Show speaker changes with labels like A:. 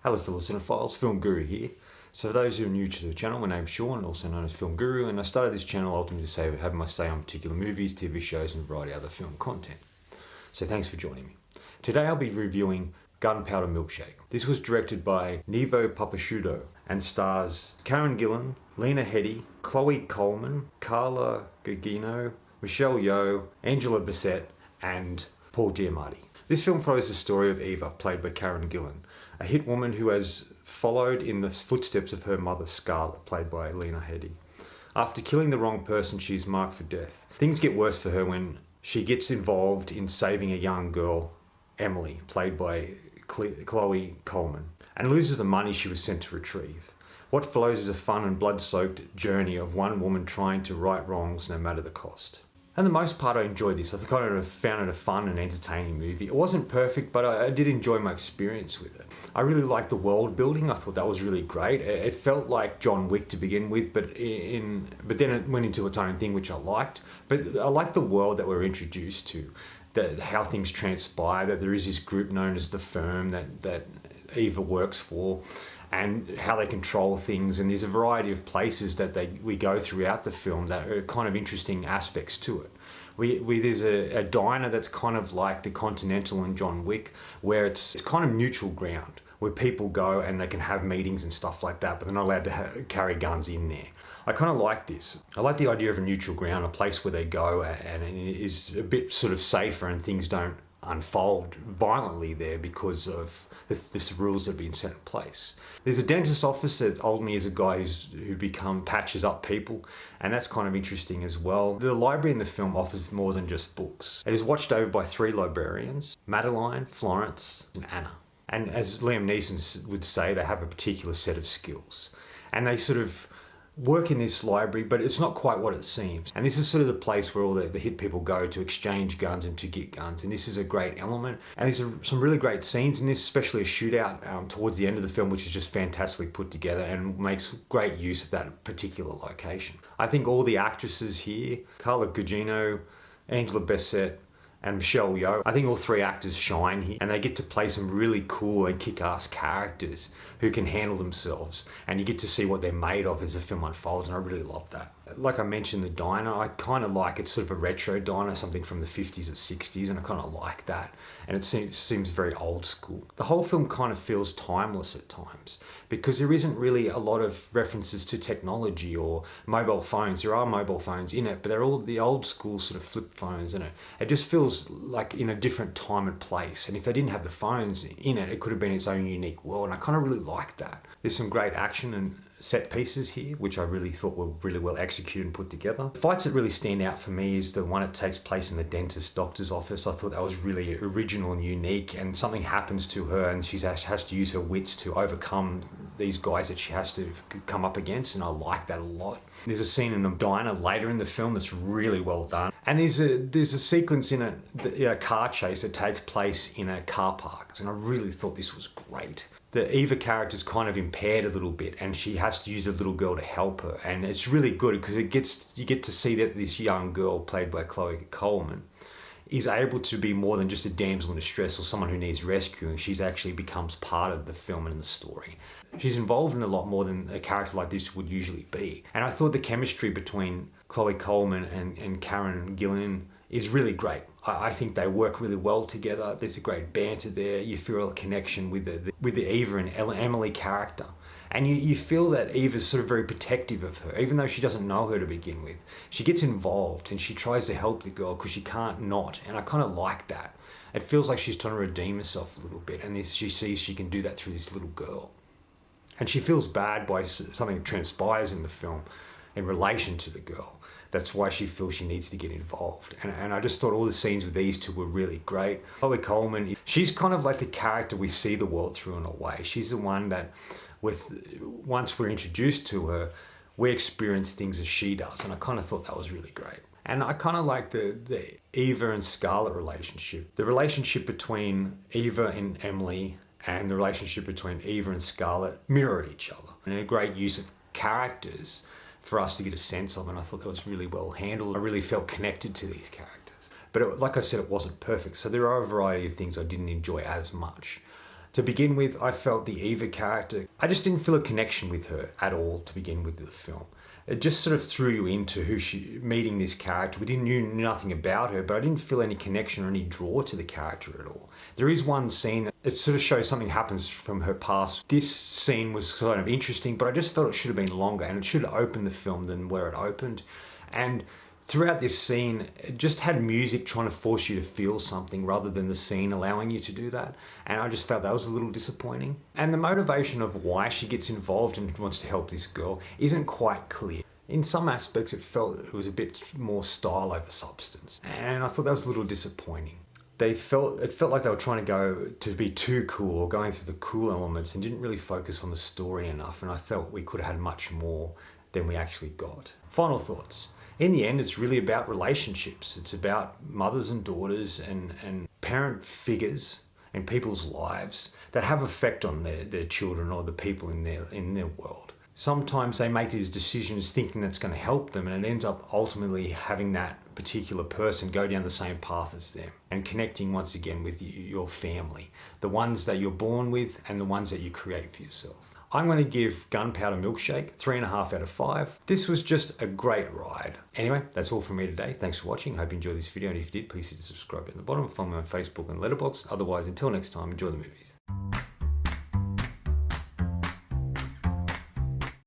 A: Hello fellow cinephiles, Film Guru here. So for those who are new to the channel, my name's Sean, also known as Film Guru, and I started this channel ultimately to have my say on particular movies, TV shows and a variety of other film content. So thanks for joining me. Today I'll be reviewing Gunpower Milkshake. This was directed by Nevo Papasciuto and stars Karen Gillan, Lena Headey, Chloe Coleman, Carla Gugino, Michelle Yeoh, Angela Bassett and Paul Giamatti. This film follows the story of Eva, played by Karen Gillan, a hit woman who has followed in the footsteps of her mother Scarlett, played by Lena Headey. After killing the wrong person, she is marked for death. Things get worse for her when she gets involved in saving a young girl, Emily, played by Chloe Coleman, and loses the money she was sent to retrieve. What follows is a fun and blood-soaked journey of one woman trying to right wrongs no matter the cost. And the most part I enjoyed this. I kind of found it a fun and entertaining movie. It wasn't perfect, but I did enjoy my experience with it. I really liked the world building. I thought that was really great. It felt like John Wick to begin with, but then it went into its own thing, which I liked. But I liked the world that we're introduced to, how things transpire, that there is this group known as the Firm that Eva works for, and how they control things, and there's a variety of places that we go throughout the film that are kind of interesting aspects to it. There's a diner that's kind of like the Continental in John Wick, where it's kind of neutral ground, where people go and they can have meetings and stuff like that, but they're not allowed to carry guns in there. I kind of like this. I like the idea of a neutral ground, a place where they go and it is a bit sort of safer and things don't unfold violently there because of the rules that have been set in place. There's a dentist office that ultimately is a guy who patches up people, and that's kind of interesting as well. The library in the film offers more than just books. It is watched over by 3 librarians, Madeline, Florence and Anna. And as Liam Neeson would say, they have a particular set of skills. And they sort of work in this library, but it's not quite what it seems. And this is sort of the place where all the hit people go to exchange guns and to get guns. And this is a great element. And there's some really great scenes in this, especially a shootout towards the end of the film, which is just fantastically put together and makes great use of that particular location. I think all the actresses here, Carla Gugino, Angela Bassett, and Michelle Yeoh, I think all 3 actors shine here, and they get to play some really cool and kick-ass characters who can handle themselves, and you get to see what they're made of as the film unfolds, and I really love that. Like I mentioned, the diner, I kind of like it's sort of a retro diner, something from the 50s or 60s, and I kind of like that, and it seems very old school. The whole film kind of feels timeless at times, because there isn't really a lot of references to technology or mobile phones. There are mobile phones in it, but they're all the old school sort of flip phones in it. It just feels like in a different time and place, and if they didn't have the phones in it, it could have been its own unique world, and I kind of really like that. There's some great action and set pieces here, which I really thought were really well executed and put together. The fights that really stand out for me is the one that takes place in the doctor's office. I thought that was really original and unique, and something happens to her and she has to use her wits to overcome these guys that she has to come up against, and I like that a lot. There's a scene in a diner later in the film that's really well done, and there's a sequence in a car chase that takes place in a car park, and I really thought this was great. The Eva character's kind of impaired a little bit, and she has to use a little girl to help her, and it's really good because you get to see that this young girl, played by Chloe Coleman, is able to be more than just a damsel in distress or someone who needs rescuing. She's actually becomes part of the film and the story. She's involved in a lot more than a character like this would usually be. And I thought the chemistry between Chloe Coleman and Karen Gillan is really great. I think they work really well together. There's a great banter there. You feel a connection with the Eva and Emily character. And you feel that Eva's sort of very protective of her, even though she doesn't know her to begin with. She gets involved and she tries to help the girl because she can't not, and I kind of like that. It feels like she's trying to redeem herself a little bit, and she sees she can do that through this little girl. And she feels bad by something that transpires in the film in relation to the girl. That's why she feels she needs to get involved. And I just thought all the scenes with these 2 were really great. Chloe Coleman, she's kind of like the character we see the world through in a way. She's the one that, once we're introduced to her, we experience things as she does. And I kind of thought that was really great. And I kind of like the Eva and Scarlett relationship. The relationship between Eva and Emily and the relationship between Eva and Scarlett mirror each other. And a great use of characters for us to get a sense of, and I thought that was really well handled. I really felt connected to these characters. But like I said, it wasn't perfect, so there are a variety of things I didn't enjoy as much. To begin with, I felt the Eva character, I just didn't feel a connection with her at all to begin with the film. It just sort of threw you into meeting this character. We knew nothing about her, but I didn't feel any connection or any draw to the character at all. There is one scene that it sort of shows something happens from her past. This scene was kind of interesting, but I just felt it should have been longer and it should have opened the film than where it opened. And throughout this scene, it just had music trying to force you to feel something rather than the scene allowing you to do that. And I just felt that was a little disappointing. And the motivation of why she gets involved and wants to help this girl isn't quite clear. In some aspects, it felt it was a bit more style over substance. And I thought that was a little disappointing. It felt like they were trying to go to be too cool or going through the cool elements and didn't really focus on the story enough. And I felt we could have had much more than we actually got. Final thoughts. In the end, it's really about relationships. It's about mothers and daughters and parent figures and people's lives that have effect on their children or the people in their world. Sometimes they make these decisions thinking that's going to help them, and it ends up ultimately having that particular person go down the same path as them and connecting once again with your family, the ones that you're born with and the ones that you create for yourself. I'm going to give Gunpower Milkshake 3.5 out of 5. This was just a great ride. Anyway, that's all from me today. Thanks for watching. Hope you enjoyed this video, and if you did, please hit the subscribe button at the bottom. Follow me on Facebook and Letterboxd. Otherwise, until next time, enjoy the movies.